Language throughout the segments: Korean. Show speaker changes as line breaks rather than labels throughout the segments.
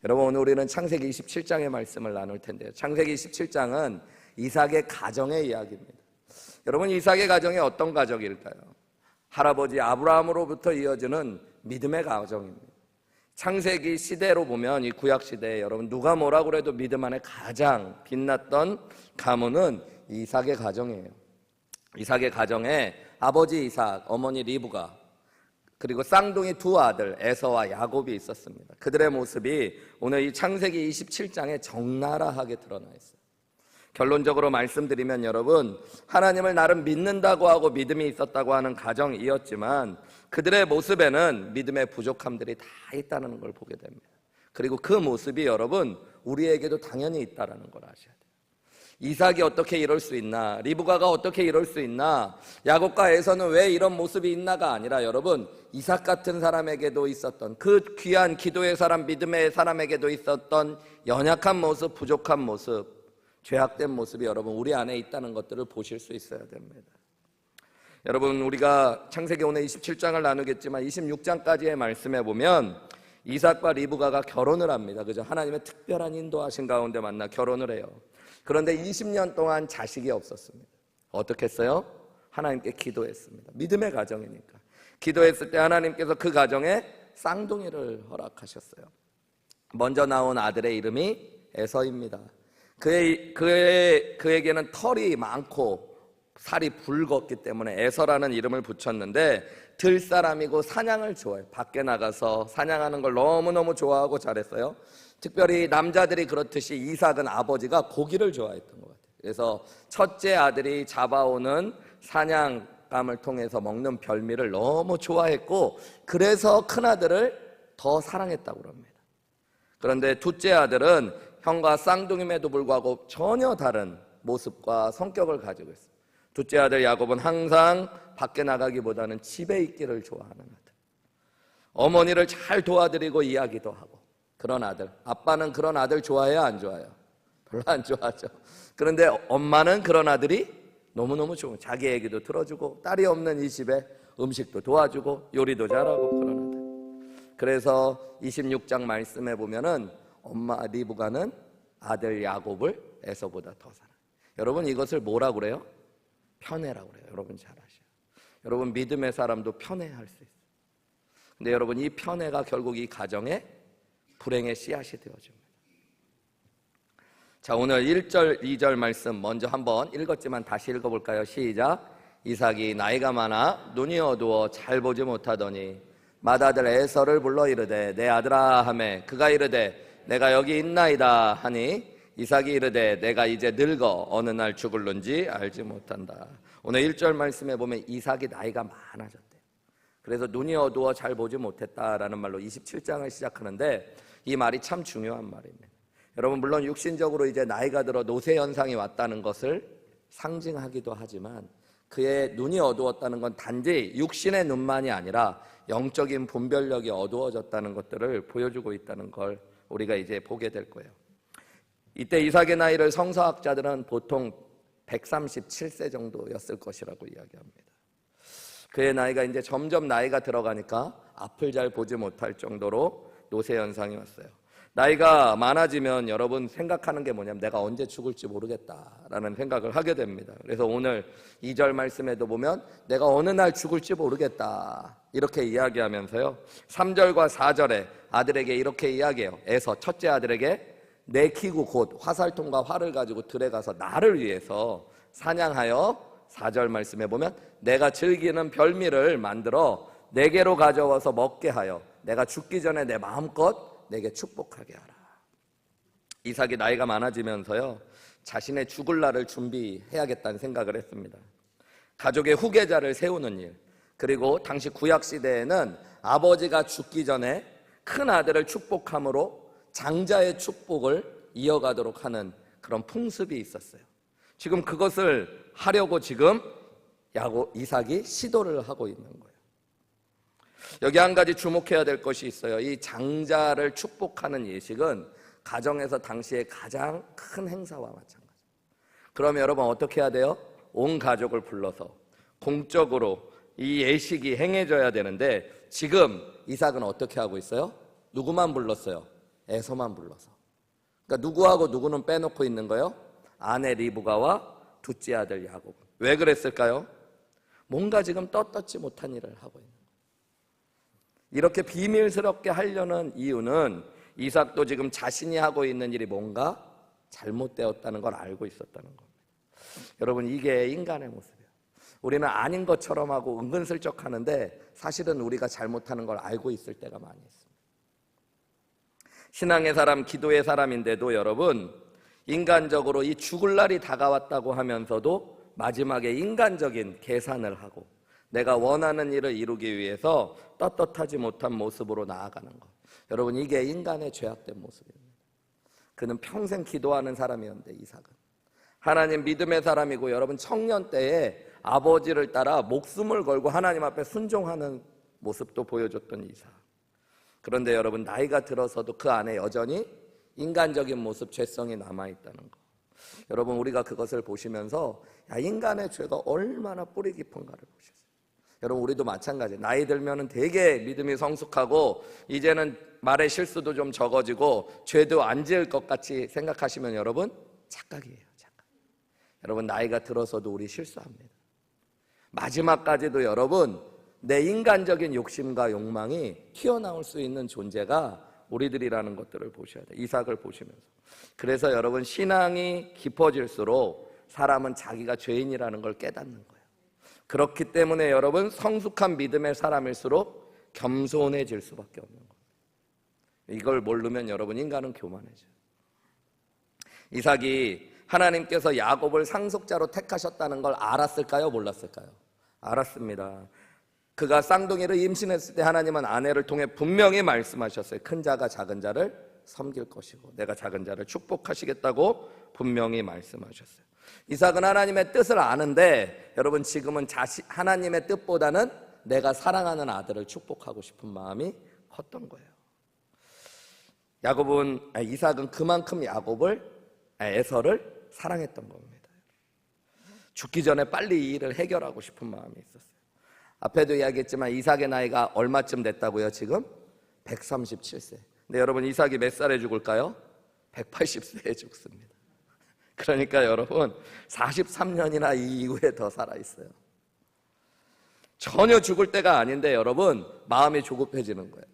여러분, 오늘 우리는 창세기 27장의 말씀을 나눌 텐데요. 창세기 27장은 이삭의 가정의 이야기입니다. 여러분, 이삭의 가정이 어떤 가정일까요? 할아버지 아브라함으로부터 이어지는 믿음의 가정입니다. 창세기 시대로 보면 이 구약 시대에 여러분 누가 뭐라고 해도 믿음 안에 가장 빛났던 가문은 이삭의 가정이에요. 이삭의 가정에 아버지 이삭, 어머니 리브가, 그리고 쌍둥이 두 아들 에서와 야곱이 있었습니다. 그들의 모습이 오늘 이 창세기 27장에 적나라하게 드러나 있어요. 결론적으로 말씀드리면 여러분, 하나님을 나름 믿는다고 하고 믿음이 있었다고 하는 가정이었지만 그들의 모습에는 믿음의 부족함들이 다 있다는 걸 보게 됩니다. 그리고 그 모습이 여러분 우리에게도 당연히 있다는 걸 아셔야 돼요. 이삭이 어떻게 이럴 수 있나, 리브가가 어떻게 이럴 수 있나, 야곱과 에서는 왜 이런 모습이 있나가 아니라 여러분, 이삭 같은 사람에게도 있었던 그 귀한 기도의 사람, 믿음의 사람에게도 있었던 연약한 모습, 부족한 모습, 죄악된 모습이 여러분 우리 안에 있다는 것들을 보실 수 있어야 됩니다. 여러분, 우리가 창세기 오늘 27장을 나누겠지만 26장까지의 말씀에 보면 이삭과 리브가가 결혼을 합니다. 그죠? 하나님의 특별한 인도하신 가운데 만나 결혼을 해요. 그런데 20년 동안 자식이 없었습니다. 어떻게 했어요? 하나님께 기도했습니다. 믿음의 가정이니까. 기도했을 때 하나님께서 그 가정에 쌍둥이를 허락하셨어요. 먼저 나온 아들의 이름이 에서입니다. 그에게는 털이 많고 살이 붉었기 때문에 에서라는 이름을 붙였는데, 들사람이고 사냥을 좋아해요. 밖에 나가서 사냥하는 걸 너무너무 좋아하고 잘했어요. 특별히 남자들이 그렇듯이 이삭은 아버지가 고기를 좋아했던 것 같아요. 그래서 첫째 아들이 잡아오는 사냥감을 통해서 먹는 별미를 너무 좋아했고, 그래서 큰아들을 더 사랑했다고 합니다. 그런데 둘째 아들은 형과 쌍둥이임에도 불구하고 전혀 다른 모습과 성격을 가지고 있어요. 둘째 아들 야곱은 항상 밖에 나가기보다는 집에 있기를 좋아하는 아들, 어머니를 잘 도와드리고 이야기도 하고 그런 아들. 아빠는 그런 아들 좋아해요, 안 좋아해요? 별로 안 좋아하죠. 그런데 엄마는 그런 아들이 너무너무 좋은, 자기 얘기도 들어주고 딸이 없는 이 집에 음식도 도와주고 요리도 잘하고 그런 아들. 그래서 26장 말씀에 보면은 엄마 리브가는 아들 야곱을 에서보다 더 사랑해요. 여러분, 이것을 뭐라고 그래요? 편애라고 그래요. 여러분 잘 아셔요. 여러분, 믿음의 사람도 편애할 수 있어요. 근데 여러분, 이 편애가 결국 이 가정에 불행의 씨앗이 되어집니다. 자, 오늘 1절, 2절 말씀 먼저 한번 읽었지만 다시 읽어볼까요? 시작. 이삭이 나이가 많아 눈이 어두워 잘 보지 못하더니 맏아들 에서를 불러 이르되 내 아들아 하매 그가 이르되 내가 여기 있나이다 하니 이삭이 이르되 내가 이제 늙어 어느 날 죽을는지 알지 못한다. 오늘 1절 말씀에 보면 이삭이 나이가 많아졌대요. 그래서 눈이 어두워 잘 보지 못했다라는 말로 27장을 시작하는데 이 말이 참 중요한 말입니다. 여러분, 물론 육신적으로 이제 나이가 들어 노쇠 현상이 왔다는 것을 상징하기도 하지만 그의 눈이 어두웠다는 건 단지 육신의 눈만이 아니라 영적인 분별력이 어두워졌다는 것들을 보여주고 있다는 걸 우리가 이제 보게 될 거예요. 이때 이삭의 나이를 성서학자들은 보통 137세 정도였을 것이라고 이야기합니다. 그의 나이가 이제 점점 나이가 들어가니까 앞을 잘 보지 못할 정도로 노쇠 현상이 왔어요. 나이가 많아지면 여러분 생각하는 게 뭐냐면 내가 언제 죽을지 모르겠다라는 생각을 하게 됩니다. 그래서 오늘 2절 말씀에도 보면 내가 어느 날 죽을지 모르겠다 이렇게 이야기하면서요, 3절과 4절에 아들에게 이렇게 이야기해요. 에서 첫째 아들에게 내 기구 곧 화살통과 활을 가지고 들에 가서 나를 위해서 사냥하여, 4절 말씀에 보면 내가 즐기는 별미를 만들어 내게로 가져와서 먹게 하여 내가 죽기 전에 내 마음껏 내게 축복하게 하라. 이삭이 나이가 많아지면서요, 자신의 죽을 날을 준비해야겠다는 생각을 했습니다. 가족의 후계자를 세우는 일, 그리고 당시 구약시대에는 아버지가 죽기 전에 큰 아들을 축복함으로 장자의 축복을 이어가도록 하는 그런 풍습이 있었어요. 지금 그것을 하려고 지금 이삭이 시도를 하고 있는 거예요. 여기 한 가지 주목해야 될 것이 있어요. 이 장자를 축복하는 예식은 가정에서 당시에 가장 큰 행사와 마찬가지예요. 그러면 여러분 어떻게 해야 돼요? 온 가족을 불러서 공적으로 이 예식이 행해져야 되는데 지금 이삭은 어떻게 하고 있어요? 누구만 불렀어요? 에서만 불러서. 그러니까 누구하고 누구는 빼놓고 있는 거예요? 아내 리브가와 둘째 아들 야곱. 왜 그랬을까요? 뭔가 지금 떳떳지 못한 일을 하고 있는 거예요. 이렇게 비밀스럽게 하려는 이유는 이삭도 지금 자신이 하고 있는 일이 뭔가 잘못되었다는 걸 알고 있었다는 겁니다. 여러분, 이게 인간의 모습이에요. 우리는 아닌 것처럼 하고 은근슬쩍 하는데 사실은 우리가 잘못하는 걸 알고 있을 때가 많이 있습니다. 신앙의 사람, 기도의 사람인데도 여러분, 인간적으로 이 죽을 날이 다가왔다고 하면서도 마지막에 인간적인 계산을 하고 내가 원하는 일을 이루기 위해서 떳떳하지 못한 모습으로 나아가는 것. 여러분, 이게 인간의 죄악된 모습입니다. 그는 평생 기도하는 사람이었는데, 이삭은 하나님 믿음의 사람이고, 여러분 청년 때에 아버지를 따라 목숨을 걸고 하나님 앞에 순종하는 모습도 보여줬던 이삭. 그런데 여러분, 나이가 들어서도 그 안에 여전히 인간적인 모습, 죄성이 남아있다는 거. 여러분, 우리가 그것을 보시면서 인간의 죄가 얼마나 뿌리 깊은가를 보셨어요. 여러분, 우리도 마찬가지예요. 나이 들면은 되게 믿음이 성숙하고 이제는 말의 실수도 좀 적어지고 죄도 안 지을 것 같이 생각하시면 여러분, 착각이에요. 착각. 여러분, 나이가 들어서도 우리 실수합니다. 마지막까지도 여러분, 내 인간적인 욕심과 욕망이 튀어나올 수 있는 존재가 우리들이라는 것들을 보셔야 돼요. 이삭을 보시면서. 그래서 여러분, 신앙이 깊어질수록 사람은 자기가 죄인이라는 걸 깨닫는 거예요. 그렇기 때문에 여러분, 성숙한 믿음의 사람일수록 겸손해질 수밖에 없는 거예요. 이걸 모르면 여러분, 인간은 교만해져요. 이삭이 하나님께서 야곱을 상속자로 택하셨다는 걸 알았을까요? 몰랐을까요? 알았습니다. 그가 쌍둥이를 임신했을 때 하나님은 아내를 통해 분명히 말씀하셨어요. 큰 자가 작은 자를 섬길 것이고 내가 작은 자를 축복하시겠다고 분명히 말씀하셨어요. 이삭은 하나님의 뜻을 아는데 여러분, 지금은 하나님의 뜻보다는 내가 사랑하는 아들을 축복하고 싶은 마음이 컸던 거예요. 이삭은 그만큼 에서를 사랑했던 겁니다. 죽기 전에 빨리 이 일을 해결하고 싶은 마음이 있었어요. 앞에도 이야기했지만 이삭의 나이가 얼마쯤 됐다고요? 지금 137세. 근데 여러분, 이삭이 몇 살에 죽을까요? 180세에 죽습니다. 그러니까 여러분, 43년이나 이 이후에 더 살아있어요. 전혀 죽을 때가 아닌데 여러분, 마음이 조급해지는 거예요.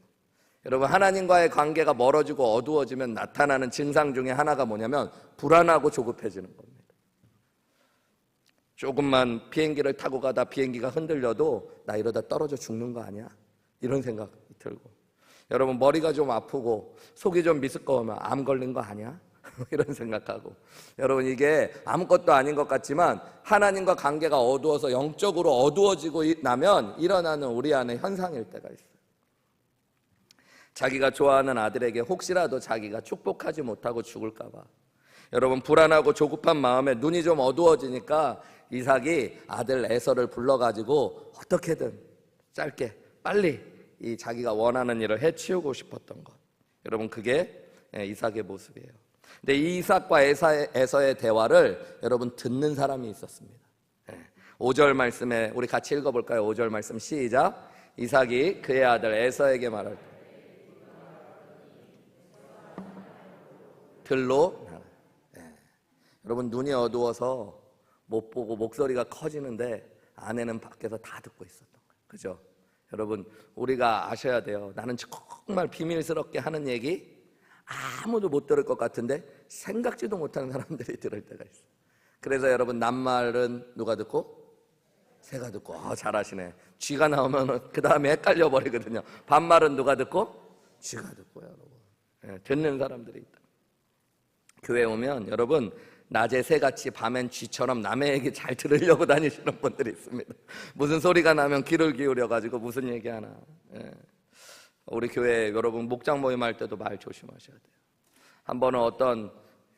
여러분, 하나님과의 관계가 멀어지고 어두워지면 나타나는 증상 중에 하나가 뭐냐면 불안하고 조급해지는 겁니다. 조금만 비행기를 타고 가다 비행기가 흔들려도 나 이러다 떨어져 죽는 거 아니야? 이런 생각이 들고, 여러분, 머리가 좀 아프고 속이 좀 미스꺼우면 암 걸린 거 아니야? 이런 생각하고, 여러분, 이게 아무것도 아닌 것 같지만 하나님과 관계가 어두워서 영적으로 어두워지고 나면 일어나는 우리 안에 현상일 때가 있어요. 자기가 좋아하는 아들에게 혹시라도 자기가 축복하지 못하고 죽을까 봐 여러분, 불안하고 조급한 마음에 눈이 좀 어두워지니까 이삭이 아들 에서를 불러가지고 어떻게든 짧게 빨리 이 자기가 원하는 일을 해치우고 싶었던 것. 여러분, 그게 이삭의 모습이에요. 근데 이 이삭과 에서의 대화를 여러분, 듣는 사람이 있었습니다. 5절 말씀에 우리 같이 읽어볼까요? 5절 말씀 시작. 이삭이 그의 아들 에서에게 말할 때 들로 여러분, 눈이 어두워서 못 보고 목소리가 커지는데 아내는 밖에서 다 듣고 있었던 거예요. 그죠? 여러분, 우리가 아셔야 돼요. 나는 정말 비밀스럽게 하는 얘기 아무도 못 들을 것 같은데 생각지도 못하는 사람들이 들을 때가 있어요. 그래서 여러분, 낱말은 누가 듣고? 새가 듣고. 잘하시네. 쥐가 나오면 그 다음에 헷갈려 버리거든요. 반말은 누가 듣고? 쥐가 듣고요, 여러분. 듣는 사람들이 있다. 교회 오면 여러분, 낮에 새같이 밤엔 쥐처럼 남의 얘기 잘 들으려고 다니시는 분들이 있습니다. 무슨 소리가 나면 귀를 기울여가지고 무슨 얘기하나. 우리 교회 여러분, 목장 모임할 때도 말 조심하셔야 돼요. 한 번은 어떤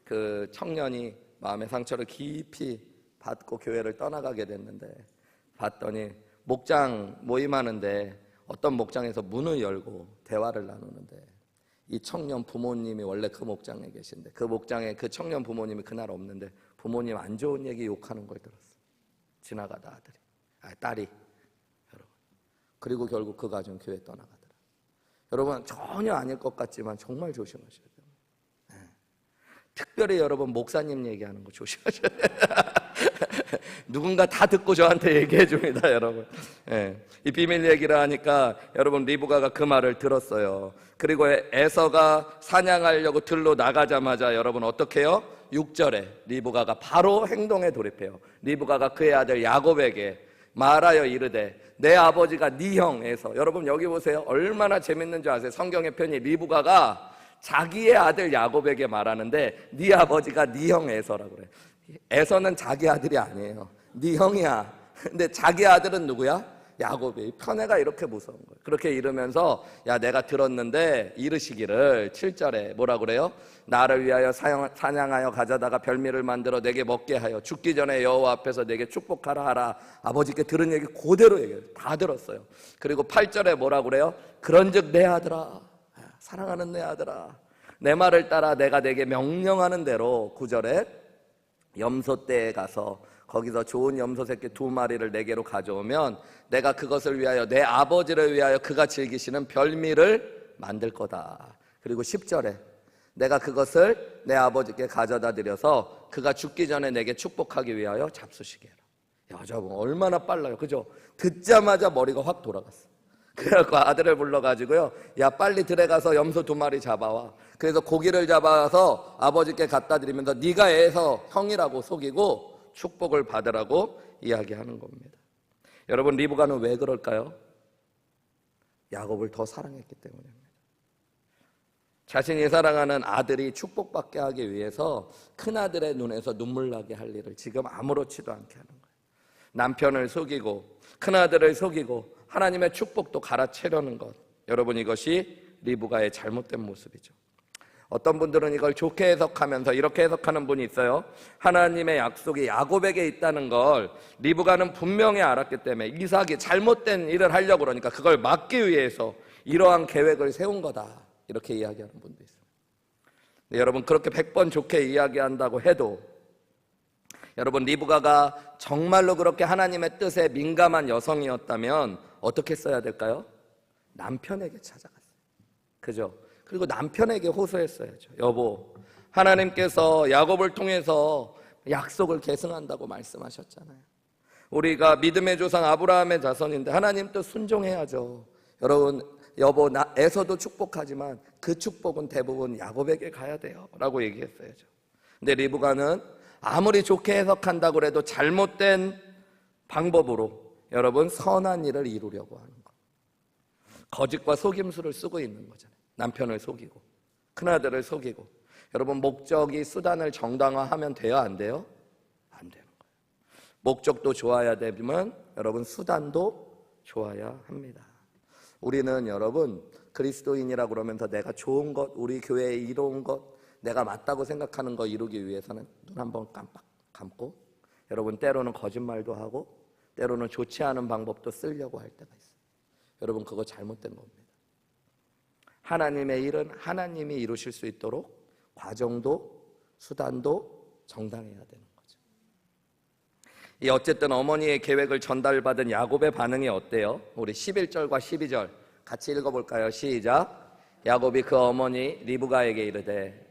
그 청년이 마음의 상처를 깊이 받고 교회를 떠나가게 됐는데, 봤더니 목장 모임하는데 어떤 목장에서 문을 열고 대화를 나누는데 이 청년 부모님이 원래 그 목장에 계신데 그 목장에 그 청년 부모님이 그날 없는데 부모님 안 좋은 얘기 욕하는 걸 들었어요. 지나가다 딸이 여러분. 그리고 결국 그 가정 교회 떠나가더라. 여러분 전혀 아닐 것 같지만 정말 조심하셔야 돼요. 네. 특별히 여러분 목사님 얘기하는 거 조심하셔야 돼요. 누군가 다 듣고 저한테 얘기해 줍니다, 여러분. 네. 이 비밀 얘기를 하니까 여러분 리브가가 그 말을 들었어요. 그리고 에서가 사냥하려고 들로 나가자마자 여러분 어떻게 해요? 6절에 리브가가 바로 행동에 돌입해요. 리브가가 그의 아들 야곱에게 말하여 이르되 내 아버지가 네 형 에서. 여러분 여기 보세요. 얼마나 재밌는 줄 아세요? 성경의 편이 리브가가 자기의 아들 야곱에게 말하는데 네 아버지가 네 형 에서라고 그래요. 에서는 자기 아들이 아니에요. 네 형이야. 근데 자기 아들은 누구야? 야곱이. 편애가 이렇게 무서운 거예요. 그렇게 이르면서 야 내가 들었는데 이르시기를 7절에 뭐라 그래요? 나를 위하여 사냥하여 가져다가 별미를 만들어 내게 먹게 하여 죽기 전에 여호와 앞에서 내게 축복하라 하라. 아버지께 들은 얘기 그대로 얘기해요. 다 들었어요. 그리고 8절에 뭐라 그래요? 그런즉 내 아들아, 사랑하는 내 아들아, 내 말을 따라 내가 내게 명령하는 대로 9절에 염소떼에 가서 거기서 좋은 염소 새끼 2마리를 내게로 가져오면 내가 그것을 위하여 내 아버지를 위하여 그가 즐기시는 별미를 만들 거다. 그리고 10절에 내가 그것을 내 아버지께 가져다 드려서 그가 죽기 전에 내게 축복하기 위하여 잡수시게 해라. 여자분 얼마나 빨라요, 그죠? 듣자마자 머리가 확 돌아갔어. 그래갖고 아들을 불러가지고요, 야 빨리 들어가서 염소 2마리 잡아와. 그래서 고기를 잡아서 아버지께 갖다 드리면서 네가 애서 형이라고 속이고 축복을 받으라고 이야기하는 겁니다. 여러분 리브가는 왜 그럴까요? 야곱을 더 사랑했기 때문입니다. 자신이 사랑하는 아들이 축복받게 하기 위해서 큰아들의 눈에서 눈물 나게 할 일을 지금 아무렇지도 않게 하는 거예요. 남편을 속이고 큰아들을 속이고 하나님의 축복도 갈아채려는 것, 여러분 이것이 리브가의 잘못된 모습이죠. 어떤 분들은 이걸 좋게 해석하면서 이렇게 해석하는 분이 있어요. 하나님의 약속이 야곱에게 있다는 걸 리브가는 분명히 알았기 때문에 이삭이 잘못된 일을 하려고 그러니까 그걸 막기 위해서 이러한 계획을 세운 거다, 이렇게 이야기하는 분도 있어요. 근데 여러분 그렇게 100번 좋게 이야기한다고 해도 여러분 리브가가 정말로 그렇게 하나님의 뜻에 민감한 여성이었다면 어떻게 써야 될까요? 남편에게 찾아갔어요. 그죠? 그리고 남편에게 호소했어야죠. 여보, 하나님께서 야곱을 통해서 약속을 계승한다고 말씀하셨잖아요. 우리가 믿음의 조상 아브라함의 자손인데 하나님 또 순종해야죠. 여러분, 여보, 에서도 축복하지만 그 축복은 대부분 야곱에게 가야 돼요 라고 얘기했어야죠. 근데 리브가는 아무리 좋게 해석한다고 해도 잘못된 방법으로 여러분 선한 일을 이루려고 하는 거, 거짓과 속임수를 쓰고 있는 거잖아요. 남편을 속이고 큰아들을 속이고. 여러분 목적이 수단을 정당화하면 돼요, 안 돼요? 안 되는 거예요. 목적도 좋아야 되지만 여러분 수단도 좋아야 합니다. 우리는 여러분 그리스도인이라고 그러면서 내가 좋은 것, 우리 교회에 이로운 것, 내가 맞다고 생각하는 거 이루기 위해서는 눈 한번 깜빡 감고 여러분 때로는 거짓말도 하고 때로는 좋지 않은 방법도 쓰려고 할 때가 있어요. 여러분 그거 잘못된 겁니다. 하나님의 일은 하나님이 이루실 수 있도록 과정도 수단도 정당해야 되는 거죠. 이 어쨌든 어머니의 계획을 전달받은 야곱의 반응이 어때요? 우리 11절과 12절 같이 읽어볼까요? 시작. 야곱이 그 어머니 리브가에게 이르되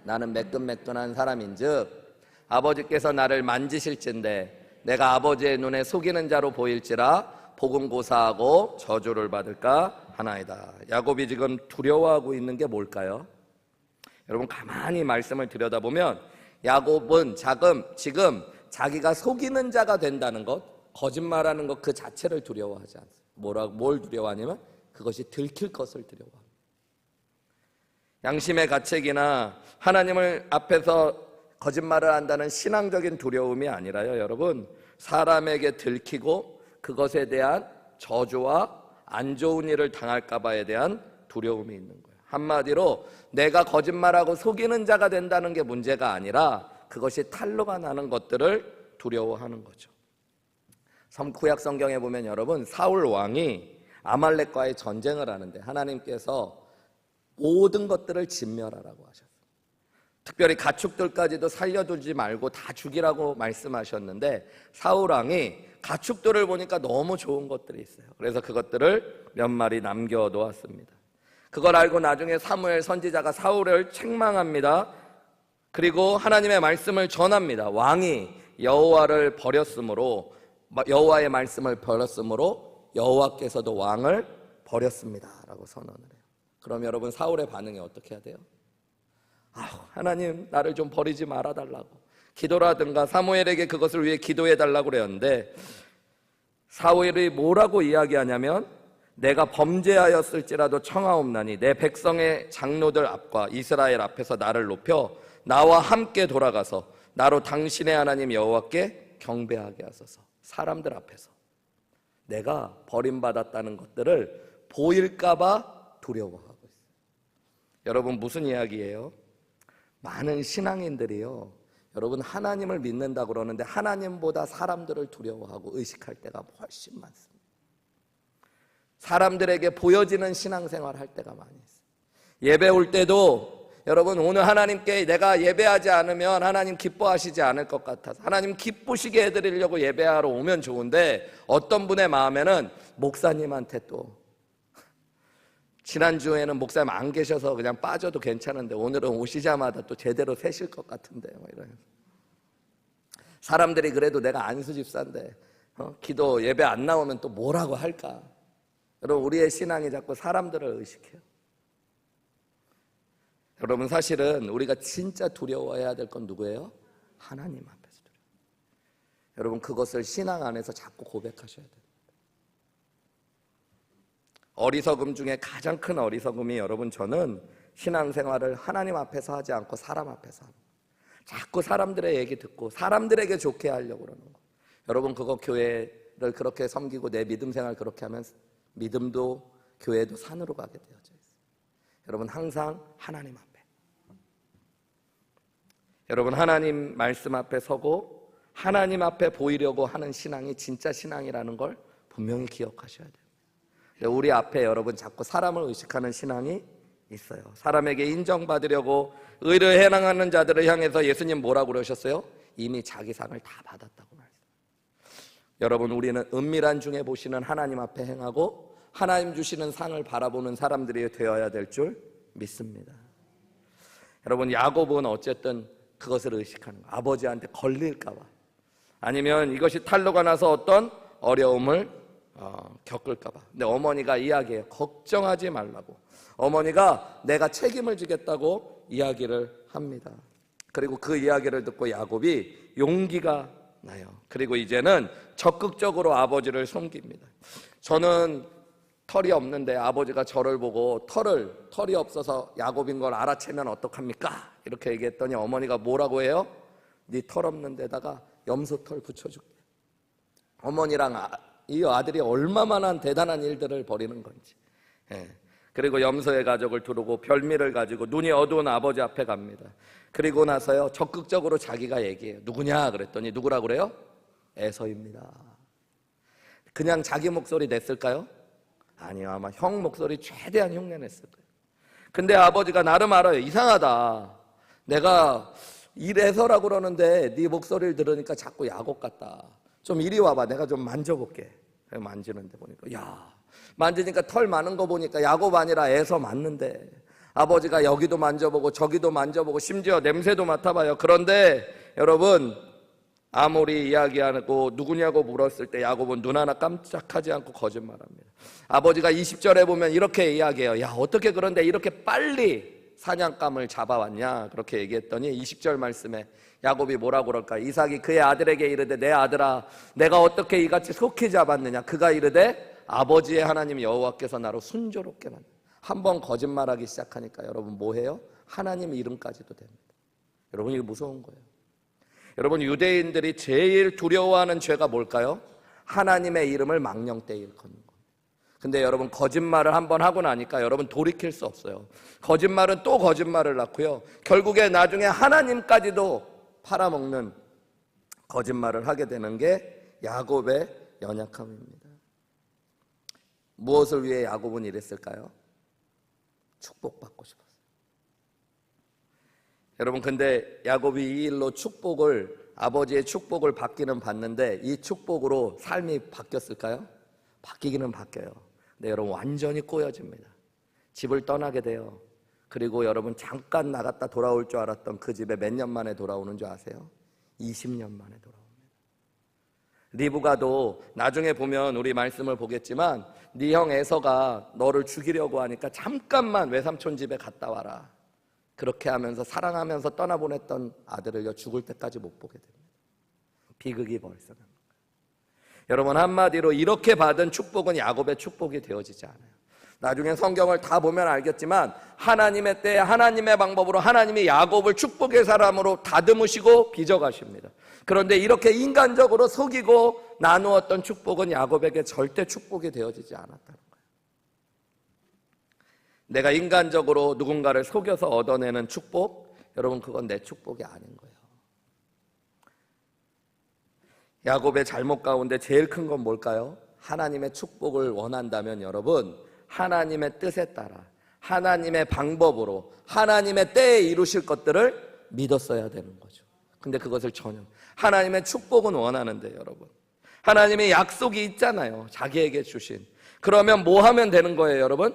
나는 매끈매끈한 사람인즉 아버지께서 나를 만지실진데 내가 아버지의 눈에 속이는 자로 보일지라 보금고사하고 저주를 받을까 하나이다. 야곱이 지금 두려워하고 있는 게 뭘까요? 여러분 가만히 말씀을 들여다보면 야곱은 지금 자기가 속이는 자가 된다는 것, 거짓말하는 것 그 자체를 두려워하지 않습니다. 뭘 두려워하냐면 그것이 들킬 것을 두려워합니다. 양심의 가책이나 하나님을 앞에서 거짓말을 한다는 신앙적인 두려움이 아니라요, 여러분 사람에게 들키고 그것에 대한 저주와 안 좋은 일을 당할까 봐에 대한 두려움이 있는 거예요. 한마디로 내가 거짓말하고 속이는 자가 된다는 게 문제가 아니라 그것이 탄로가 나는 것들을 두려워하는 거죠. 구약 성경에 보면 여러분 사울 왕이 아말렉과의 전쟁을 하는데 하나님께서 모든 것들을 진멸하라고 하셨어요. 특별히 가축들까지도 살려두지 말고 다 죽이라고 말씀하셨는데 사울 왕이 가축들을 보니까 너무 좋은 것들이 있어요. 그래서 그것들을 몇 마리 남겨놓았습니다. 그걸 알고 나중에 사무엘 선지자가 사울을 책망합니다. 그리고 하나님의 말씀을 전합니다. 왕이 여호와의 말씀을 버렸으므로 여호와께서도 왕을 버렸습니다 라고 선언을 해요. 그럼 여러분, 사울의 반응이 어떻게 해야 돼요? 하나님, 나를 좀 버리지 말아달라고 기도라든가 사무엘에게 그것을 위해 기도해달라고 그랬는데, 사울이 뭐라고 이야기하냐면, 내가 범죄하였을지라도 청하옵나니 내 백성의 장로들 앞과 이스라엘 앞에서 나를 높여 나와 함께 돌아가서 나로 당신의 하나님 여호와께 경배하게 하소서. 사람들 앞에서 내가 버림받았다는 것들을 보일까봐 두려워하고 있어요. 여러분, 무슨 이야기예요? 많은 신앙인들이요, 여러분, 하나님을 믿는다고 그러는데 하나님보다 사람들을 두려워하고 의식할 때가 훨씬 많습니다. 사람들에게 보여지는 신앙생활 할 때가 많이 있어요. 예배 올 때도 여러분, 오늘 하나님께 내가 예배하지 않으면 하나님 기뻐하시지 않을 것 같아서 하나님 기쁘시게 해드리려고 예배하러 오면 좋은데, 어떤 분의 마음에는 목사님한테 또 지난주에는 목사님 안 계셔서 그냥 빠져도 괜찮은데 오늘은 오시자마자 또 제대로 세실 것 같은데 이러면서, 사람들이 그래도 내가 안수 집사인데 기도 예배 안 나오면 또 뭐라고 할까. 여러분, 우리의 신앙이 자꾸 사람들을 의식해요. 여러분, 사실은 우리가 진짜 두려워해야 될 건 누구예요? 하나님 앞에서 두려워. 여러분, 그것을 신앙 안에서 자꾸 고백하셔야 돼요. 어리석음 중에 가장 큰 어리석음이, 여러분, 저는 신앙생활을 하나님 앞에서 하지 않고 사람 앞에서 하는 거예요. 자꾸 사람들의 얘기 듣고 사람들에게 좋게 하려고 그러는 거예요. 여러분, 그거 교회를 그렇게 섬기고 내 믿음 생활 그렇게 하면 믿음도 교회도 산으로 가게 되어져 있어요. 여러분, 항상 하나님 앞에, 여러분, 하나님 말씀 앞에 서고 하나님 앞에 보이려고 하는 신앙이 진짜 신앙이라는 걸 분명히 기억하셔야 돼요. 우리 앞에 여러분 자꾸 사람을 의식하는 신앙이 있어요. 사람에게 인정받으려고 의를 행하는 자들을 향해서 예수님 뭐라고 그러셨어요? 이미 자기 상을 다 받았다고 말씀하셨어요. 여러분, 우리는 은밀한 중에 보시는 하나님 앞에 행하고 하나님 주시는 상을 바라보는 사람들이 되어야 될 줄 믿습니다. 여러분, 야곱은 어쨌든 그것을 의식하는 거예요. 아버지한테 걸릴까 봐, 아니면 이것이 탄로가 나서 어떤 어려움을 겪을까 봐. 근데 어머니가 이야기해요. 걱정하지 말라고. 어머니가 내가 책임을 지겠다고 이야기를 합니다. 그리고 그 이야기를 듣고 야곱이 용기가 나요. 그리고 이제는 적극적으로 아버지를 섬깁니다. 저는 털이 없는데 아버지가 저를 보고 털이 없어서 야곱인 걸 알아채면 어떡합니까? 이렇게 얘기했더니 어머니가 뭐라고 해요? 네 털 없는 데다가 염소털 붙여줄게. 어머니랑 이 아들이 얼마나 대단한 일들을 벌이는 건지. 그리고 염소의 가족을 두르고 별미를 가지고 눈이 어두운 아버지 앞에 갑니다. 그리고 나서요, 적극적으로 자기가 얘기해요. 누구냐 그랬더니 누구라고 그래요? 에서입니다. 그냥 자기 목소리 냈을까요? 아니요, 아마 형 목소리 최대한 흉내냈을 거예요. 근데 아버지가 나름 알아요. 이상하다. 내가 이래서라고 그러는데 네 목소리를 들으니까 자꾸 야곱 같다. 좀 이리 와봐. 내가 좀 만져볼게. 만지는데 보니까, 야, 만지니까 털 많은 거 보니까 야곱 아니라 에서 맞는데, 아버지가 여기도 만져보고 저기도 만져보고 심지어 냄새도 맡아봐요. 그런데 여러분, 아무리 이야기하고 누구냐고 물었을 때 야곱은 눈 하나 깜짝하지 않고 거짓말합니다. 아버지가 20절에 보면 이렇게 이야기해요. 야, 어떻게 그런데 이렇게 빨리 사냥감을 잡아왔냐? 그렇게 얘기했더니 20절 말씀에 야곱이 뭐라고 그럴까? 이삭이 그의 아들에게 이르되 내 아들아, 내가 어떻게 이같이 속히 잡았느냐? 그가 이르되 아버지의 하나님 여호와께서 나로 순조롭게 만든. 한번 거짓말하기 시작하니까 여러분 뭐해요? 하나님 이름까지도 됩니다. 여러분, 이거 무서운 거예요. 여러분, 유대인들이 제일 두려워하는 죄가 뭘까요? 하나님의 이름을 망령되이 일컫는 겁니다. 근데 여러분, 거짓말을 한번 하고 나니까 여러분 돌이킬 수 없어요. 거짓말은 또 거짓말을 낳고요, 결국에 나중에 하나님까지도 팔아먹는 거짓말을 하게 되는 게 야곱의 연약함입니다. 무엇을 위해 야곱은 이랬을까요? 축복받고 싶었어요. 여러분, 근데 야곱이 이 일로 아버지의 축복을 받기는 받는데 이 축복으로 삶이 바뀌었을까요? 바뀌기는 바뀌어요. 근데 여러분, 완전히 꼬여집니다. 집을 떠나게 돼요. 그리고 여러분, 잠깐 나갔다 돌아올 줄 알았던 그 집에 몇 년 만에 돌아오는 줄 아세요? 20년 만에 돌아옵니다. 리브가도 나중에 보면 우리 말씀을 보겠지만 네 형 에서가 너를 죽이려고 하니까 잠깐만 외삼촌 집에 갔다 와라. 그렇게 하면서 사랑하면서 떠나보냈던 아들을 죽을 때까지 못 보게 됩니다. 비극이 벌써 납니다. 여러분, 한마디로 이렇게 받은 축복은 야곱의 축복이 되어지지 않아요. 나중에 성경을 다 보면 알겠지만 하나님의 때에 하나님의 방법으로 하나님이 야곱을 축복의 사람으로 다듬으시고 빚어가십니다. 그런데 이렇게 인간적으로 속이고 나누었던 축복은 야곱에게 절대 축복이 되어지지 않았다는 거예요. 내가 인간적으로 누군가를 속여서 얻어내는 축복, 여러분, 그건 내 축복이 아닌 거예요. 야곱의 잘못 가운데 제일 큰 건 뭘까요? 하나님의 축복을 원한다면 여러분, 하나님의 뜻에 따라 하나님의 방법으로 하나님의 때에 이루실 것들을 믿었어야 되는 거죠. 근데 그것을 전혀, 하나님의 축복은 원하는데 여러분, 하나님의 약속이 있잖아요. 자기에게 주신. 그러면 뭐 하면 되는 거예요, 여러분?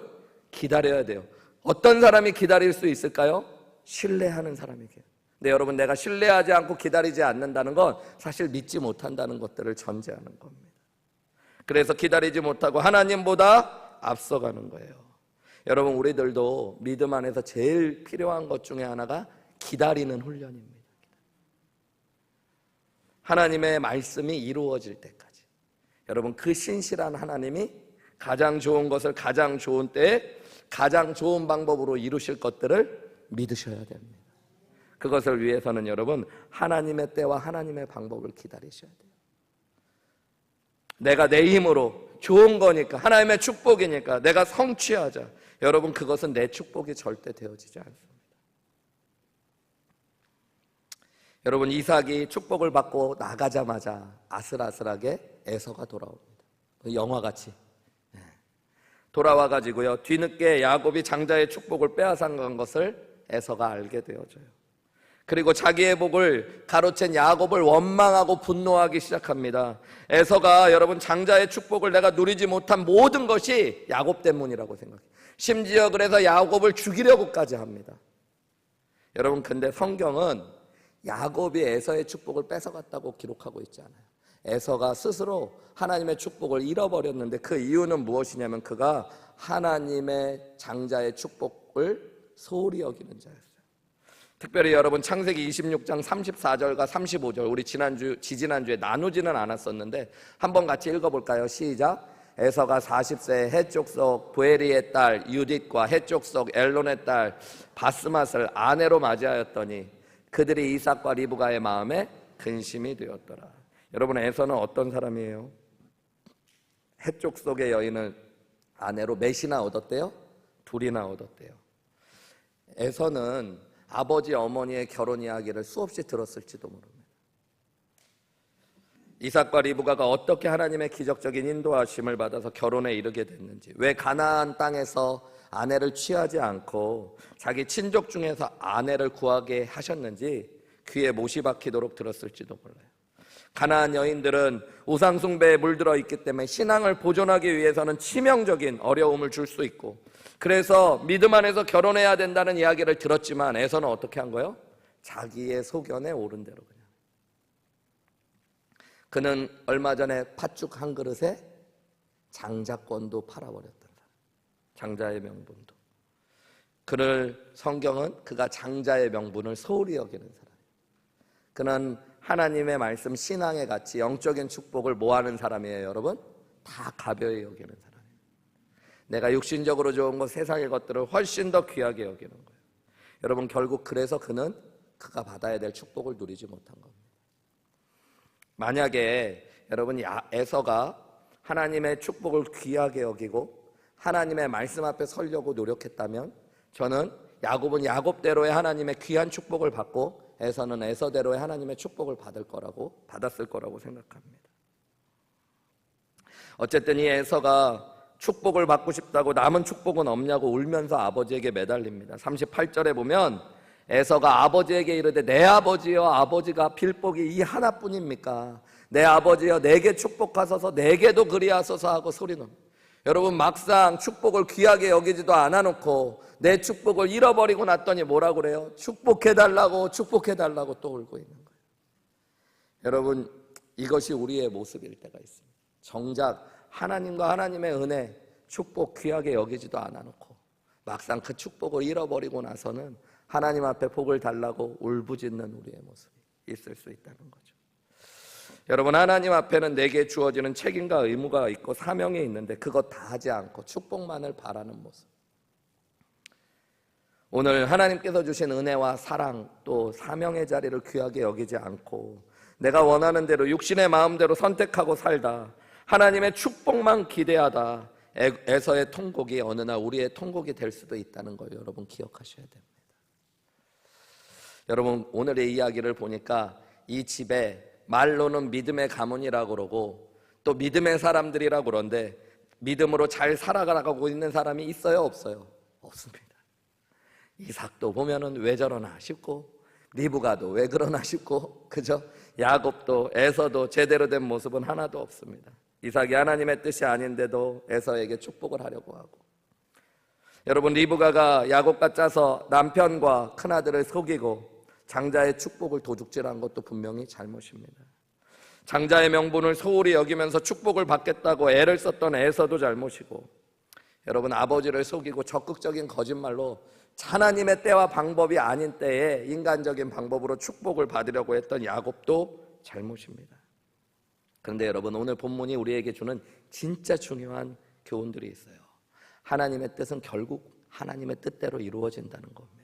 기다려야 돼요. 어떤 사람이 기다릴 수 있을까요? 신뢰하는 사람에게. 근데 여러분, 내가 신뢰하지 않고 기다리지 않는다는 건 사실 믿지 못한다는 것들을 전제하는 겁니다. 그래서 기다리지 못하고 하나님보다 앞서가는 거예요. 여러분, 우리들도 믿음 안에서 제일 필요한 것 중에 하나가 기다리는 훈련입니다. 하나님의 말씀이 이루어질 때까지. 여러분, 그 신실한 하나님이 가장 좋은 것을 가장 좋은 때에 가장 좋은 방법으로 이루실 것들을 믿으셔야 됩니다. 그것을 위해서는 여러분, 하나님의 때와 하나님의 방법을 기다리셔야 돼요. 내가 내 힘으로 좋은 거니까, 하나님의 축복이니까 내가 성취하자. 여러분, 그것은 내 축복이 절대 되어지지 않습니다. 여러분, 이삭이 축복을 받고 나가자마자 아슬아슬하게 에서가 돌아옵니다. 영화같이 돌아와가지고요, 뒤늦게 야곱이 장자의 축복을 빼앗아간 것을 에서가 알게 되어져요. 그리고 자기의 복을 가로챈 야곱을 원망하고 분노하기 시작합니다. 에서가 여러분, 장자의 축복을 내가 누리지 못한 모든 것이 야곱 때문이라고 생각해요. 심지어 그래서 야곱을 죽이려고까지 합니다. 여러분, 근데 성경은 야곱이 에서의 축복을 뺏어갔다고 기록하고 있지 않아요. 에서가 스스로 하나님의 축복을 잃어버렸는데 그 이유는 무엇이냐면 그가 하나님의 장자의 축복을 소홀히 여기는 자였어요. 특별히 여러분, 창세기 26장 34절과 35절 우리 지지난주에 나누지는 않았었는데 한번 같이 읽어볼까요? 시작. 에서가 40세에 해족속 부에리의 딸 유딧과 해족속 엘론의 딸 바스맛을 아내로 맞이하였더니 그들이 이삭과 리브가의 마음에 근심이 되었더라. 여러분, 에서는 어떤 사람이에요? 해족속의 여인을 아내로 몇이나 얻었대요? 둘이나 얻었대요. 에서는 아버지 어머니의 결혼 이야기를 수없이 들었을지도 모릅니다. 이삭과 리브가가 어떻게 하나님의 기적적인 인도하심을 받아서 결혼에 이르게 됐는지, 왜 가나안 땅에서 아내를 취하지 않고 자기 친족 중에서 아내를 구하게 하셨는지 귀에 못이 박히도록 들었을지도 몰라요. 가나안 여인들은 우상 숭배에 물들어 있기 때문에 신앙을 보존하기 위해서는 치명적인 어려움을 줄 수 있고, 그래서 믿음 안에서 결혼해야 된다는 이야기를 들었지만 에서는 어떻게 한 거예요? 자기의 소견에 옳은 대로 그냥. 그는 얼마 전에 팥죽 한 그릇에 장자권도 팔아버렸던 사람, 장자의 명분도. 그를 성경은 그가 장자의 명분을 소홀히 여기는 사람이에요. 그는 하나님의 말씀, 신앙의 가치, 영적인 축복을 뭐하는 사람이에요, 여러분? 다 가벼이 여기는 사람이에요. 내가 육신적으로 좋은 것, 세상의 것들을 훨씬 더 귀하게 여기는 거예요. 여러분, 결국 그래서 그가 받아야 될 축복을 누리지 못한 겁니다. 만약에 여러분, 에서가 하나님의 축복을 귀하게 여기고 하나님의 말씀 앞에 서려고 노력했다면, 저는 야곱은 야곱대로의 하나님의 귀한 축복을 받고 에서는 에서대로의 하나님의 축복을 받았을 거라고 생각합니다. 어쨌든 이 에서가 축복을 받고 싶다고 남은 축복은 없냐고 울면서 아버지에게 매달립니다. 38절에 보면 에서가 아버지에게 이르되 내 아버지여, 아버지가 빌복이 이 하나뿐입니까? 내 아버지여, 내게 축복하소서, 내게도 그리하소서 하고 소리는. 여러분, 막상 축복을 귀하게 여기지도 않아놓고 내 축복을 잃어버리고 났더니 뭐라고 그래요? 축복해달라고 축복해달라고 또 울고 있는 거예요. 여러분, 이것이 우리의 모습일 때가 있습니다. 정작 하나님과 하나님의 은혜, 축복 귀하게 여기지도 않아놓고 막상 그 축복을 잃어버리고 나서는 하나님 앞에 복을 달라고 울부짖는 우리의 모습이 있을 수 있다는 거죠. 여러분, 하나님 앞에는 내게 주어지는 책임과 의무가 있고 사명이 있는데 그것 다 하지 않고 축복만을 바라는 모습. 오늘 하나님께서 주신 은혜와 사랑 또 사명의 자리를 귀하게 여기지 않고 내가 원하는 대로 육신의 마음대로 선택하고 살다 하나님의 축복만 기대하다 에서의 통곡이 어느 날 우리의 통곡이 될 수도 있다는 걸 여러분 기억하셔야 됩니다. 여러분, 오늘의 이야기를 보니까 이 집에 말로는 믿음의 가문이라고 그러고 또 믿음의 사람들이라고 그러는데 믿음으로 잘 살아가고 있는 사람이 있어요, 없어요? 없습니다. 이삭도 보면은 왜 저러나 싶고 리브가도 왜 그러나 싶고, 그죠? 야곱도 에서도 제대로 된 모습은 하나도 없습니다. 이삭이 하나님의 뜻이 아닌데도 에서에게 축복을 하려고 하고, 여러분, 리브가가 야곱과 짜서 남편과 큰아들을 속이고 장자의 축복을 도둑질한 것도 분명히 잘못입니다. 장자의 명분을 소홀히 여기면서 축복을 받겠다고 애를 썼던 에서도 잘못이고, 여러분, 아버지를 속이고 적극적인 거짓말로 하나님의 때와 방법이 아닌 때에 인간적인 방법으로 축복을 받으려고 했던 야곱도 잘못입니다. 그런데 여러분, 오늘 본문이 우리에게 주는 진짜 중요한 교훈들이 있어요. 하나님의 뜻은 결국 하나님의 뜻대로 이루어진다는 겁니다.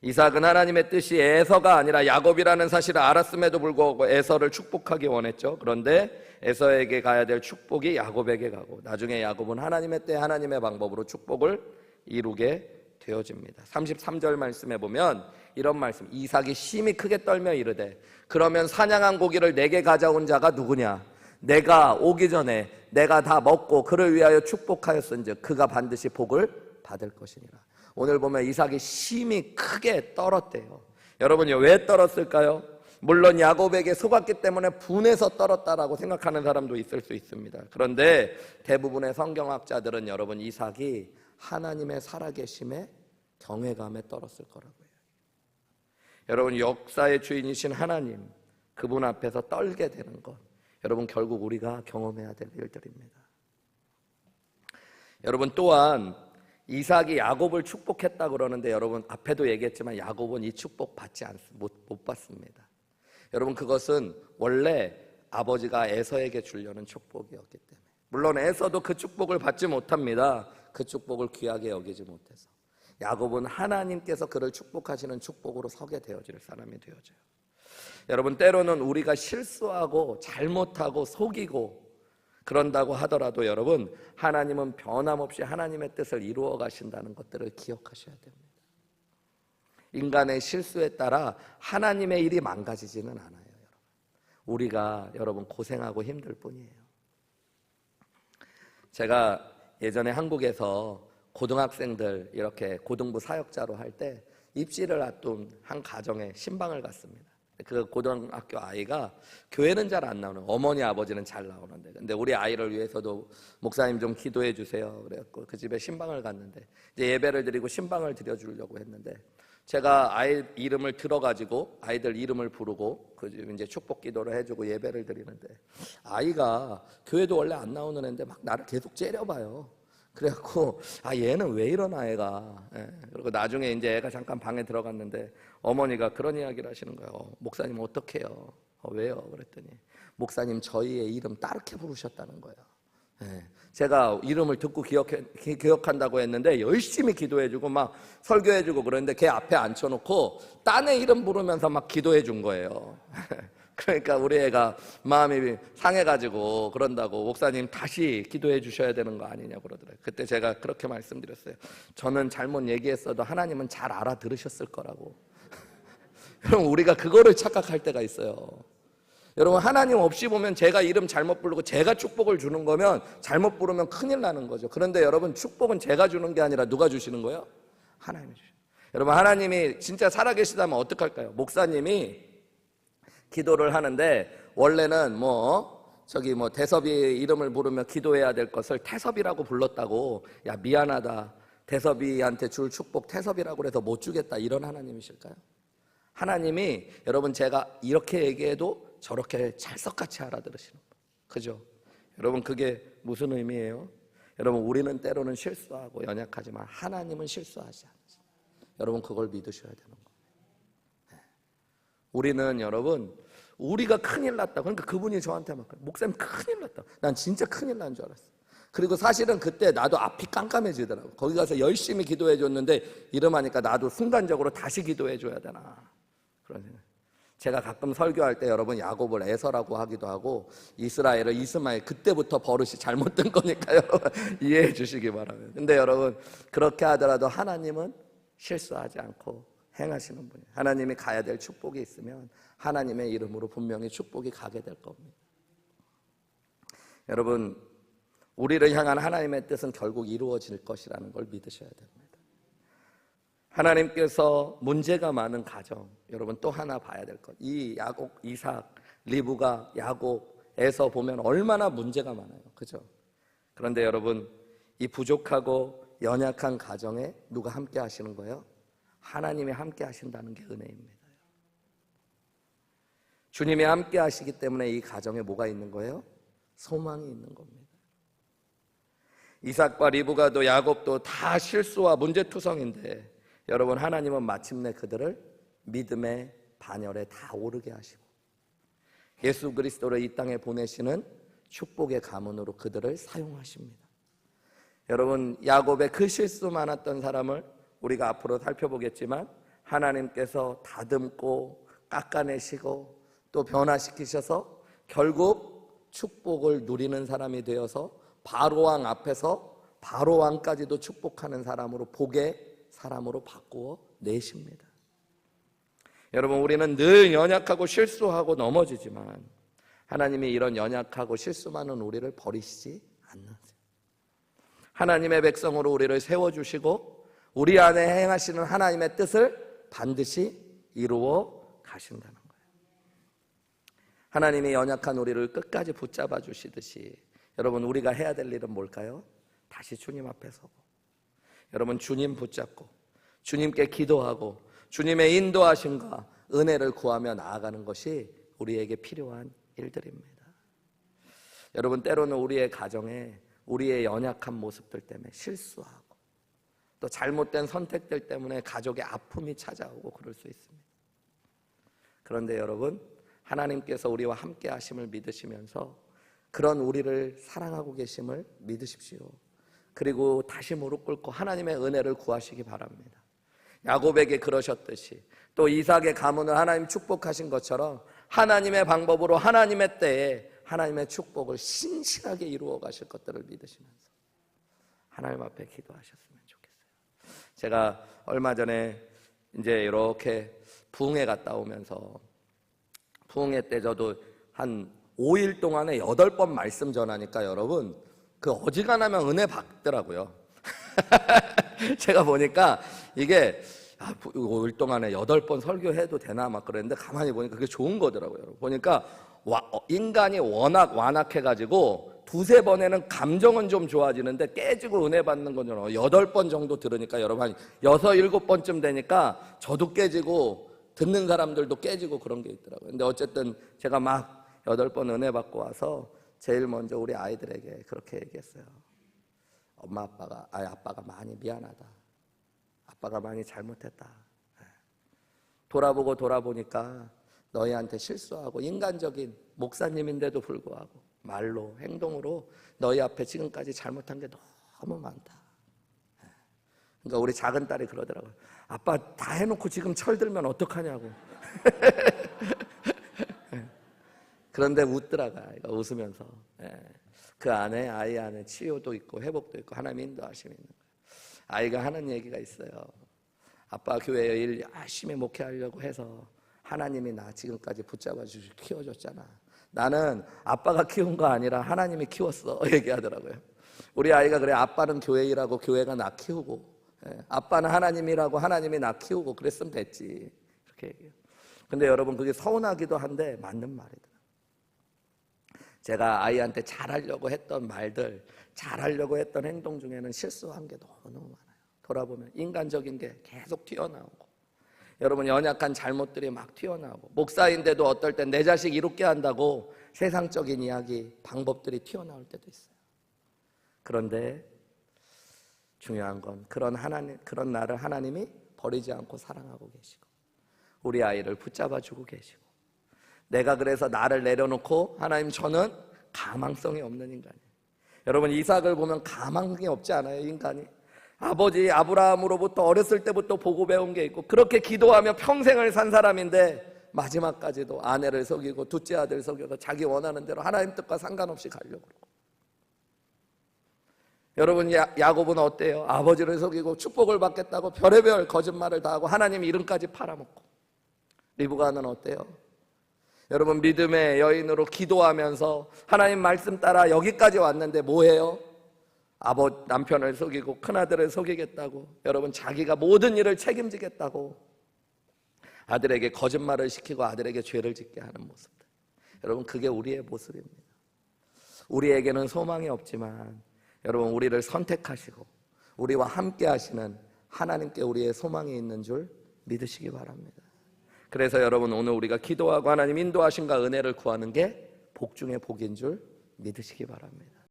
이삭은 하나님의 뜻이 에서가 아니라 야곱이라는 사실을 알았음에도 불구하고 에서를 축복하기 원했죠. 그런데 에서에게 가야 될 축복이 야곱에게 가고 나중에 야곱은 하나님의 때 하나님의 방법으로 축복을 이루게 되어집니다. 33절 말씀에 보면 이런 말씀, 이삭이 심히 크게 떨며 이르되 그러면 사냥한 고기를 내게 가져온 자가 누구냐? 내가 오기 전에 내가 다 먹고 그를 위하여 축복하였은즉 그가 반드시 복을 받을 것이니라. 오늘 보면 이삭이 심히 크게 떨었대요. 여러분이 왜 떨었을까요? 물론 야곱에게 속았기 때문에 분해서 떨었다라고 생각하는 사람도 있을 수 있습니다. 그런데 대부분의 성경학자들은 여러분, 이삭이 하나님의 살아계심에 경외감에 떨었을 거라고 해요. 여러분, 역사의 주인이신 하나님, 그분 앞에서 떨게 되는 것, 여러분, 결국 우리가 경험해야 될 일들입니다. 여러분, 또한 이삭이 야곱을 축복했다 그러는데 여러분, 앞에도 얘기했지만 야곱은 이 축복 못 받습니다. 여러분, 그것은 원래 아버지가 에서에게 주려는 축복이었기 때문에, 물론 에서도 그 축복을 받지 못합니다. 그 축복을 귀하게 여기지 못해서 야곱은 하나님께서 그를 축복하시는 축복으로 서게 되어질 사람이 되어져요. 여러분, 때로는 우리가 실수하고 잘못하고 속이고 그런다고 하더라도 여러분, 하나님은 변함없이 하나님의 뜻을 이루어 가신다는 것들을 기억하셔야 됩니다. 인간의 실수에 따라 하나님의 일이 망가지지는 않아요. 여러분, 우리가 여러분 고생하고 힘들 뿐이에요. 제가 예전에 한국에서 고등학생들 이렇게 고등부 사역자로 할 때 입시를 앞둔 한 가정에 신방을 갔습니다. 그 고등학교 아이가 교회는 잘 안 나오는, 어머니 아버지는 잘 나오는데, 근데 우리 아이를 위해서도 목사님 좀 기도해 주세요 그래갖고 그 집에 신방을 갔는데 이제 예배를 드리고 신방을 드려주려고 했는데 제가 아이 이름을 들어가지고 아이들 이름을 부르고 그 집 이제 축복 기도를 해주고 예배를 드리는데 아이가 교회도 원래 안 나오는 애인데 막 나를 계속 째려봐요. 그래갖고 얘는 왜 이러나 애가. 그리고 나중에 이제 애가 잠깐 방에 들어갔는데 어머니가 그런 이야기를 하시는 거예요. 목사님 어떡해요? 왜요? 그랬더니 목사님 저희의 이름 따르게 부르셨다는 거예요. 제가 이름을 듣고 기억한다고 했는데 열심히 기도해주고 막 설교해주고 그러는데 걔 앞에 앉혀놓고 딴 애 이름 부르면서 막 기도해준 거예요. 그러니까 우리 애가 마음이 상해가지고 그런다고 목사님 다시 기도해 주셔야 되는 거 아니냐고 그러더라고요. 그때 제가 그렇게 말씀드렸어요. 저는 잘못 얘기했어도 하나님은 잘 알아들으셨을 거라고. 여러분, 우리가 그거를 착각할 때가 있어요. 여러분, 하나님 없이 보면 제가 이름 잘못 부르고 제가 축복을 주는 거면 잘못 부르면 큰일 나는 거죠. 그런데 여러분, 축복은 제가 주는 게 아니라 누가 주시는 거예요? 하나님이 주시는 거예요. 여러분, 하나님이 진짜 살아계시다면 어떡할까요? 목사님이 기도를 하는데 원래는 대섭이 이름을 부르며 기도해야 될 것을 태섭이라고 불렀다고, 야 미안하다, 태섭이한테 줄 축복 태섭이라고 해서 못 주겠다, 이런 하나님이실까요? 하나님이, 여러분, 제가 이렇게 얘기해도 저렇게 찰떡같이 알아들으시는 거예요. 그죠? 여러분, 그게 무슨 의미예요? 여러분, 우리는 때로는 실수하고 연약하지만 하나님은 실수하지 않으세요. 여러분, 그걸 믿으셔야 되는 거예요. 우리는, 여러분, 우리가 큰일 났다, 그러니까 그분이 저한테 막 목사님 큰일 났다, 난 진짜 큰일 난 줄 알았어. 그리고 사실은 그때 나도 앞이 깜깜해지더라고. 거기 가서 열심히 기도해 줬는데 이러하니까 나도 순간적으로 다시 기도해 줘야 되나, 그런 생각. 제가 가끔 설교할 때 여러분, 야곱을 에서라고 하기도 하고 이스라엘을 이스마엘, 그때부터 버릇이 잘못된 거니까요. 이해해 주시기 바랍니다. 근데 여러분, 그렇게 하더라도 하나님은 실수하지 않고 행하시는 분이에요. 하나님이 가야 될 축복이 있으면 하나님의 이름으로 분명히 축복이 가게 될 겁니다. 여러분, 우리를 향한 하나님의 뜻은 결국 이루어질 것이라는 걸 믿으셔야 됩니다. 하나님께서 문제가 많은 가정, 여러분 또 하나 봐야 될 것, 이 야곱, 이삭, 리브가, 야곱에서 보면 얼마나 문제가 많아요. 그죠? 그런데 여러분, 이 부족하고 연약한 가정에 누가 함께 하시는 거예요? 하나님이 함께 하신다는 게 은혜입니다. 주님이 함께 하시기 때문에 이 가정에 뭐가 있는 거예요? 소망이 있는 겁니다. 이삭과 리브가도 야곱도 다 실수와 문제투성인데 여러분, 하나님은 마침내 그들을 믿음의 반열에 다 오르게 하시고 예수 그리스도를 이 땅에 보내시는 축복의 가문으로 그들을 사용하십니다. 여러분, 야곱의 그 실수 많았던 사람을 우리가 앞으로 살펴보겠지만 하나님께서 다듬고 깎아내시고 또 변화시키셔서 결국 축복을 누리는 사람이 되어서 바로왕 앞에서 바로왕까지도 축복하는 사람으로, 복의 사람으로 바꾸어 내십니다. 여러분, 우리는 늘 연약하고 실수하고 넘어지지만 하나님이 이런 연약하고 실수 많은 우리를 버리시지 않으세요. 하나님의 백성으로 우리를 세워주시고 우리 안에 행하시는 하나님의 뜻을 반드시 이루어 가신다는 거예요. 하나님이 연약한 우리를 끝까지 붙잡아 주시듯이 여러분, 우리가 해야 될 일은 뭘까요? 다시 주님 앞에 서고 여러분, 주님 붙잡고 주님께 기도하고 주님의 인도하심과 은혜를 구하며 나아가는 것이 우리에게 필요한 일들입니다. 여러분, 때로는 우리의 가정에 우리의 연약한 모습들 때문에 실수하고 또 잘못된 선택들 때문에 가족의 아픔이 찾아오고 그럴 수 있습니다. 그런데 여러분, 하나님께서 우리와 함께 하심을 믿으시면서 그런 우리를 사랑하고 계심을 믿으십시오. 그리고 다시 무릎 꿇고 하나님의 은혜를 구하시기 바랍니다. 야곱에게 그러셨듯이 또 이삭의 가문을 하나님 축복하신 것처럼 하나님의 방법으로 하나님의 때에 하나님의 축복을 신실하게 이루어 가실 것들을 믿으시면서 하나님 앞에 기도하셨으면 좋겠어요. 제가 얼마 전에 이제 이렇게 부흥회 갔다 오면서 부흥회 때 저도 한 5일 동안에 8번 말씀 전하니까 여러분, 그 어지간하면 은혜 받더라고요. 제가 보니까 이게 5일 동안에 8번 설교해도 되나 막 그랬는데 가만히 보니까 그게 좋은 거더라고요. 보니까 인간이 워낙 완악해가지고 2-3번에는 감정은 좀 좋아지는데 깨지고 은혜 받는 건 8번 정도 들으니까 여러분 한 6-7번쯤 되니까 저도 깨지고 듣는 사람들도 깨지고 그런 게 있더라고요. 근데 어쨌든 제가 막 8번 은혜 받고 와서 제일 먼저 우리 아이들에게 그렇게 얘기했어요. 엄마 아빠가 많이 미안하다. 아빠가 많이 잘못했다. 돌아보니까 너희한테 실수하고 인간적인 목사님인데도 불구하고 말로 행동으로 너희 앞에 지금까지 잘못한 게 너무 많다. 그러니까 우리 작은 딸이 그러더라고요. 아빠 다 해놓고 지금 철들면 어떡하냐고. 그런데 웃더라고요. 웃으면서. 그 안에, 아이 안에 치유도 있고 회복도 있고 하나님 인도하심이 있는 거예요. 아이가 하는 얘기가 있어요. 아빠 교회에 일 열심히 목회하려고 해서 하나님이 나 지금까지 붙잡아 주시고 키워줬잖아. 나는 아빠가 키운 거 아니라 하나님이 키웠어. 얘기하더라고요. 우리 아이가 그래, 아빠는 교회 일하고 교회가 나 키우고 아빠는 하나님이라고 하나님이 나 키우고 그랬으면 됐지. 이렇게 얘기해요. 근데 여러분 그게 서운하기도 한데 맞는 말이더라고요. 제가 아이한테 잘하려고 했던 말들, 잘하려고 했던 행동 중에는 실수한 게 너무너무 많아요. 돌아보면 인간적인 게 계속 튀어나오고, 여러분 연약한 잘못들이 막 튀어나오고, 목사인데도 어떨 땐 내 자식 이롭게 한다고 세상적인 이야기, 방법들이 튀어나올 때도 있어요. 그런데 중요한 건 그런 나를 하나님이 버리지 않고 사랑하고 계시고, 우리 아이를 붙잡아주고 계시고, 내가 그래서 나를 내려놓고 하나님 저는 가망성이 없는 인간이에요. 여러분 이삭을 보면 가망이 없지 않아요? 인간이 아버지 아브라함으로부터 어렸을 때부터 보고 배운 게 있고, 그렇게 기도하며 평생을 산 사람인데 마지막까지도 아내를 속이고 둘째 아들 속여서 자기 원하는 대로 하나님 뜻과 상관없이 가려고 그러고. 여러분 야곱은 어때요? 아버지를 속이고 축복을 받겠다고 별의별 거짓말을 다 하고 하나님 이름까지 팔아먹고. 리브가는 어때요? 여러분 믿음의 여인으로 기도하면서 하나님 말씀 따라 여기까지 왔는데 뭐해요? 남편을 속이고 큰아들을 속이겠다고, 여러분 자기가 모든 일을 책임지겠다고 아들에게 거짓말을 시키고 아들에게 죄를 짓게 하는 모습들. 여러분 그게 우리의 모습입니다. 우리에게는 소망이 없지만 여러분 우리를 선택하시고 우리와 함께 하시는 하나님께 우리의 소망이 있는 줄 믿으시기 바랍니다. 그래서 여러분 오늘 우리가 기도하고 하나님 인도하심과 은혜를 구하는 게 복 중에 복인 줄 믿으시기 바랍니다.